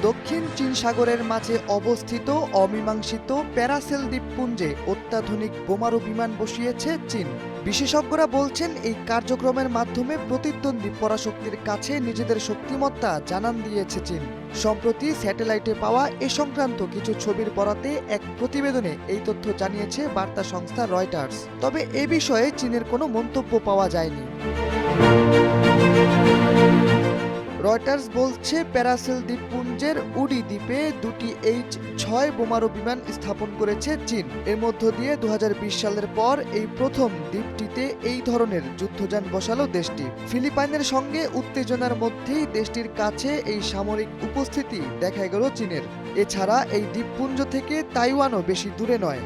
দক্ষিণ চীন সাগরের মাঝে অবস্থিত অমীমাংসিত প্যারাসেল দ্বীপপুঞ্জে অত্যাধুনিক বোমারু বিমান বসিয়েছে চীন। বিশেষজ্ঞরা বলছেন এই কার্যক্রমের মাধ্যমে প্রতিদ্বন্দ্বী পরাশক্তির কাছে নিজেদের শক্তিমত্তা জানান দিয়েছে চীন। সম্প্রতি স্যাটেলাইটে পাওয়া এ সংক্রান্ত কিছু ছবির বরাতে এক প্রতিবেদনে এই তথ্য জানিয়েছে বার্তা সংস্থা রয়টার্স। তবে এ বিষয়ে চীনের কোনো মন্তব্য পাওয়া যায়নি। রয়টার্স বলছে, প্যারাসেল দ্বীপপুঞ্জের উডি দ্বীপে দুটি H-6 বোমারু বিমান স্থাপন করেছে চীন। এর মধ্য দিয়ে 2020 সালের পর এই প্রথম দ্বীপটিতে এই ধরনের যুদ্ধযান বসালো দেশটি। ফিলিপাইনের সঙ্গে উত্তেজনার মধ্যেই দেশটির কাছে এই সামরিক উপস্থিতি দেখা গেল চীনের। এছাড়া এই দ্বীপপুঞ্জ থেকে তাইওয়ানও বেশি দূরে নয়।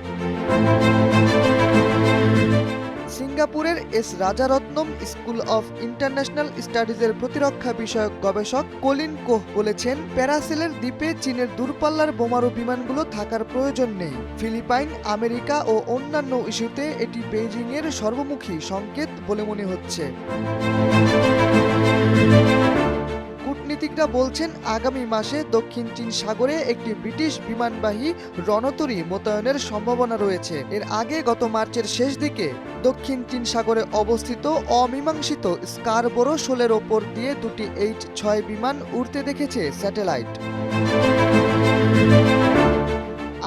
সিঙ্গাপুরের S Rajaratnam school of international স্টাডিজের প্রতিরক্ষা বিষয়ক গবেষক কলিন কোহ বলেছেন, প্যারাসেলের দ্বীপে চীনের দূরপাল্লার বোমারু বিমানগুলো থাকার প্রয়োজন নেই। ফিলিপাইন, আমেরিকা ও অন্যান্য ইস্যুতে এটি বেইজিংয়ের সর্বমুখী সংকেত বলে মনে হচ্ছে। কূটনীতিকরা বলছেন, আগামী মাসে দক্ষিণ চীন সাগরে একটি ব্রিটিশ বিমানবাহী রণতরী মোতায়েনের সম্ভাবনা রয়েছে। এর আগে গত মার্চের শেষ দিকে দক্ষিণ চীন সাগরে অবস্থিত অমীমাংসিত স্কারবোরো শোলের ওপর দিয়ে দুটি H-6 বিমান উড়তে দেখেছে স্যাটেলাইট।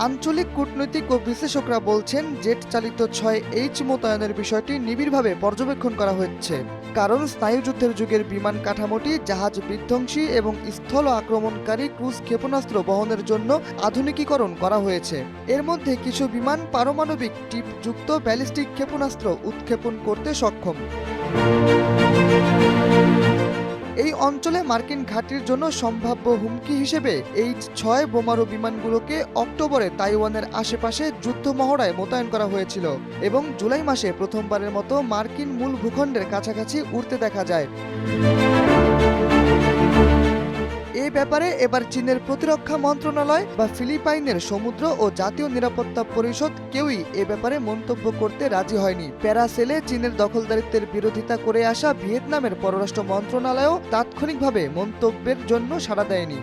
আঞ্চলিক কূটনৈতিক ও বিশ্লেষকরা বলছেন, জেট চালিত 6H মোতায়েনের বিষয়টি নিবিড়ভাবে পর্যবেক্ষণ করা হচ্ছে। কারণ স্নায়ুযুদ্ধের যুগের বিমান কাঠামোটি জাহাজ বিধ্বংসী এবং স্থল আক্রমণকারী ক্রুজ ক্ষেপণাস্ত্র বহনের জন্য আধুনিকীকরণ করা হয়েছে। এর মধ্যে কিছু বিমান পারমাণবিক টিপযুক্ত ব্যালিস্টিক ক্ষেপণাস্ত্র উৎক্ষেপণ করতে সক্ষম। এই অঞ্চলে মার্কিন ঘাঁটির জন্য সম্ভাব্য হুমকি হিসেবে H-6 বোমারু বিমানগুলোকে অক্টোবরে তাইওয়ানের আশেপাশে যুদ্ধ মহড়ায় মোতায়েন করা হয়েছিল এবং জুলাই মাসে প্রথমবারের মতো মার্কিন মূল ভূখণ্ডের কাছাকাছি উড়তে দেখা যায়। এ ব্যাপারে এবার চীনের প্রতিরক্ষা মন্ত্রণালয় বা ফিলিপাইনের সমুদ্র ও জাতীয় নিরাপত্তা পরিষদ কেউই এ ব্যাপারে মন্তব্য করতে রাজি হয়নি। প্যারাসেলে চীনের দখলদারিত্বের বিরোধিতা করে আসা ভিয়েতনামের পররাষ্ট্র মন্ত্রণালয়ও তাৎক্ষণিকভাবে মন্তব্যের জন্য সাড়া দেয়নি।